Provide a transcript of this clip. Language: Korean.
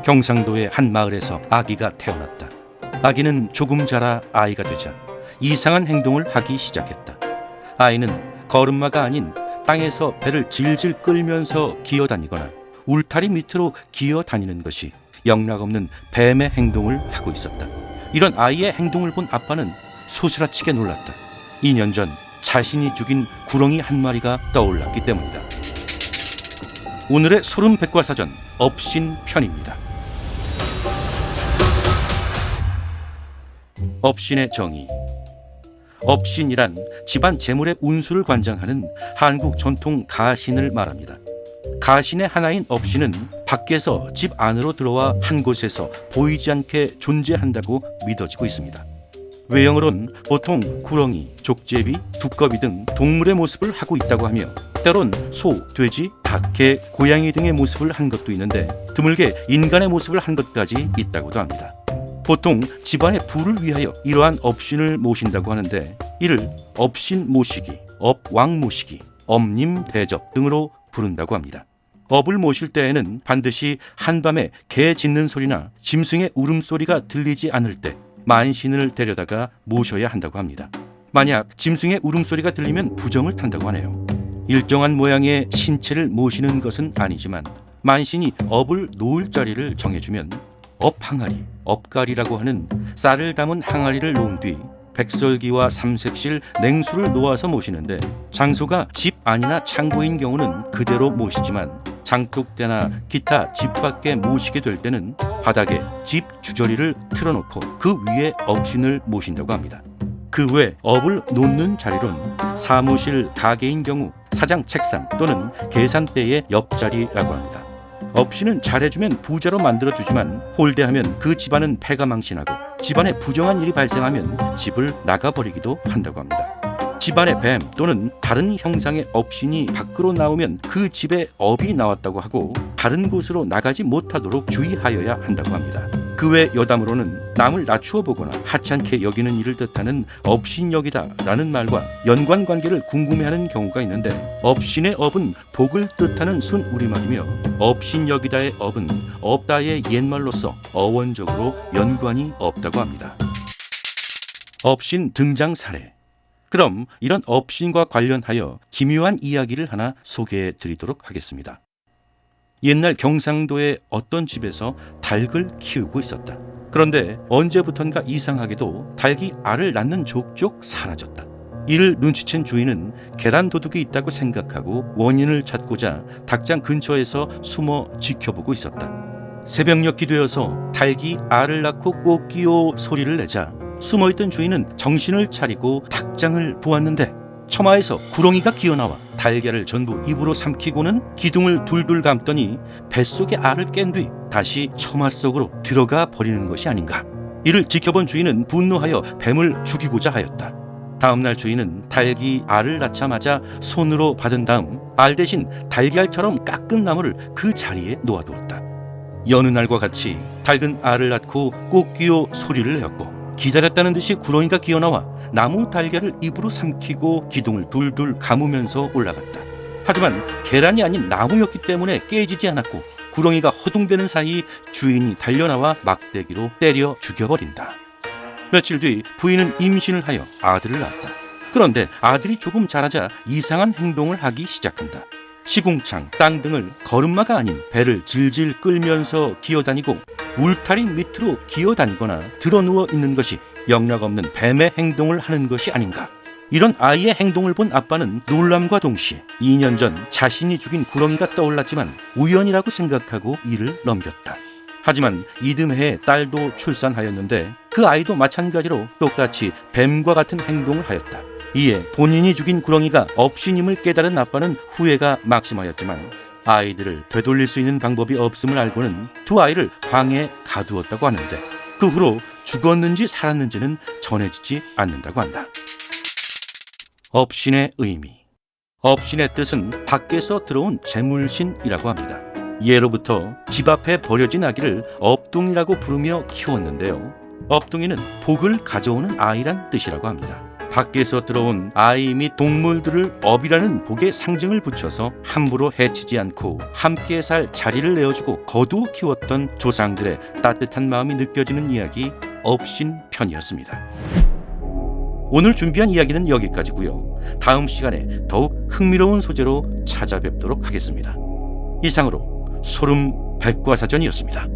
경상도의 한 마을에서 아기가 태어났다. 아기는 조금 자라 아이가 되자 이상한 행동을 하기 시작했다. 아이는 걸음마가 아닌 땅에서 배를 질질 끌면서 기어다니거나 울타리 밑으로 기어다니는 것이 영락없는 뱀의 행동을 하고 있었다. 이런 아이의 행동을 본 아빠는 소스라치게 놀랐다. 2년 전 자신이 죽인 구렁이 한 마리가 떠올랐기 때문이다. 오늘의 소름 백과사전 업신 편입니다. 업신의 정의. 업신이란 집안 재물의 운수를 관장하는 한국 전통 가신을 말합니다. 가신의 하나인 업신은 밖에서 집 안으로 들어와 한 곳에서 보이지 않게 존재한다고 믿어지고 있습니다. 외형으론 보통 구렁이, 족제비, 두꺼비 등 동물의 모습을 하고 있다고 하며 때론 소, 돼지, 닭, 개, 고양이 등의 모습을 한 것도 있는데 드물게 인간의 모습을 한 것까지 있다고도 합니다. 보통 집안의 부를 위하여 이러한 업신을 모신다고 하는데 이를 업신 모시기, 업왕 모시기, 업님 대접 등으로 부른다고 합니다. 업을 모실 때에는 반드시 한밤에 개 짖는 소리나 짐승의 울음소리가 들리지 않을 때 만신을 데려다가 모셔야 한다고 합니다. 만약 짐승의 울음소리가 들리면 부정을 탄다고 하네요. 일정한 모양의 신체를 모시는 것은 아니지만 만신이 업을 놓을 자리를 정해주면 업항아리, 업가리라고 하는 쌀을 담은 항아리를 놓은 뒤 백설기와 삼색실, 냉수를 놓아서 모시는데 장소가 집 안이나 창고인 경우는 그대로 모시지만 장독대나 기타 집 밖에 모시게 될 때는 바닥에 집 주저리를 틀어놓고 그 위에 업신을 모신다고 합니다. 그 외 업을 놓는 자리론 사무실, 가게인 경우 사장 책상 또는 계산대의 옆자리라고 합니다. 업신은 잘해주면 부자로 만들어주지만 홀대하면 그 집안은 패가 망신하고 집안에 부정한 일이 발생하면 집을 나가버리기도 한다고 합니다. 집안의 뱀 또는 다른 형상의 업신이 밖으로 나오면 그 집에 업이 나왔다고 하고 다른 곳으로 나가지 못하도록 주의하여야 한다고 합니다. 그 외 여담으로는 남을 낮추어 보거나 하찮게 여기는 일을 뜻하는 업신여기다 라는 말과 연관관계를 궁금해하는 경우가 있는데 업신의 업은 복을 뜻하는 순우리말이며 업신여기다의 업은 없다의 옛말로서 어원적으로 연관이 없다고 합니다. 업신 등장 사례. 그럼 이런 업신과 관련하여 기묘한 이야기를 하나 소개해 드리도록 하겠습니다. 옛날 경상도의 어떤 집에서 닭을 키우고 있었다. 그런데 언제부턴가 이상하게도 닭이 알을 낳는 족족 사라졌다. 이를 눈치챈 주인은 계란 도둑이 있다고 생각하고 원인을 찾고자 닭장 근처에서 숨어 지켜보고 있었다. 새벽녘이 되어서 닭이 알을 낳고 꼬끼요 소리를 내자 숨어있던 주인은 정신을 차리고 닭장을 보았는데 처마에서 구렁이가 기어나와 달걀을 전부 입으로 삼키고는 기둥을 둘둘 감더니 뱃속에 알을 깬 뒤 다시 처마 속으로 들어가 버리는 것이 아닌가. 이를 지켜본 주인은 분노하여 뱀을 죽이고자 하였다. 다음날 주인은 닭이 알을 낳자마자 손으로 받은 다음 알 대신 달걀처럼 깎은 나무를 그 자리에 놓아두었다. 여느 날과 같이 닭은 알을 낳고 꼬끼요 소리를 내었고 기다렸다는 듯이 구렁이가 기어나와 나무 달걀을 입으로 삼키고 기둥을 둘둘 감으면서 올라갔다. 하지만 계란이 아닌 나무였기 때문에 깨지지 않았고 구렁이가 허둥대는 사이 주인이 달려나와 막대기로 때려 죽여버린다. 며칠 뒤 부인은 임신을 하여 아들을 낳았다. 그런데 아들이 조금 자라자 이상한 행동을 하기 시작한다. 시궁창, 땅 등을 걸음마가 아닌 배를 질질 끌면서 기어다니고 울타리 밑으로 기어다니거나 드러누워 있는 것이 영락없는 뱀의 행동을 하는 것이 아닌가. 이런 아이의 행동을 본 아빠는 놀람과 동시에 2년 전 자신이 죽인 구렁이가 떠올랐지만 우연이라고 생각하고 이를 넘겼다. 하지만 이듬해에 딸도 출산하였는데 그 아이도 마찬가지로 똑같이 뱀과 같은 행동을 하였다. 이에 본인이 죽인 구렁이가 업신임을 깨달은 아빠는 후회가 막심하였지만 아이들을 되돌릴 수 있는 방법이 없음을 알고는 두 아이를 방에 가두었다고 하는데 그 후로 죽었는지 살았는지는 전해지지 않는다고 한다. 업신의 의미. 업신의 뜻은 밖에서 들어온 재물신이라고 합니다. 예로부터 집 앞에 버려진 아기를 업둥이라고 부르며 키웠는데요. 업둥이는 복을 가져오는 아이란 뜻이라고 합니다. 밖에서 들어온 아이 및 동물들을 업이라는 복의 상징을 붙여서 함부로 해치지 않고 함께 살 자리를 내어주고 거두어 키웠던 조상들의 따뜻한 마음이 느껴지는 이야기 업신편이었습니다. 오늘 준비한 이야기는 여기까지고요. 다음 시간에 더욱 흥미로운 소재로 찾아뵙도록 하겠습니다. 이상으로 소름 백과사전이었습니다.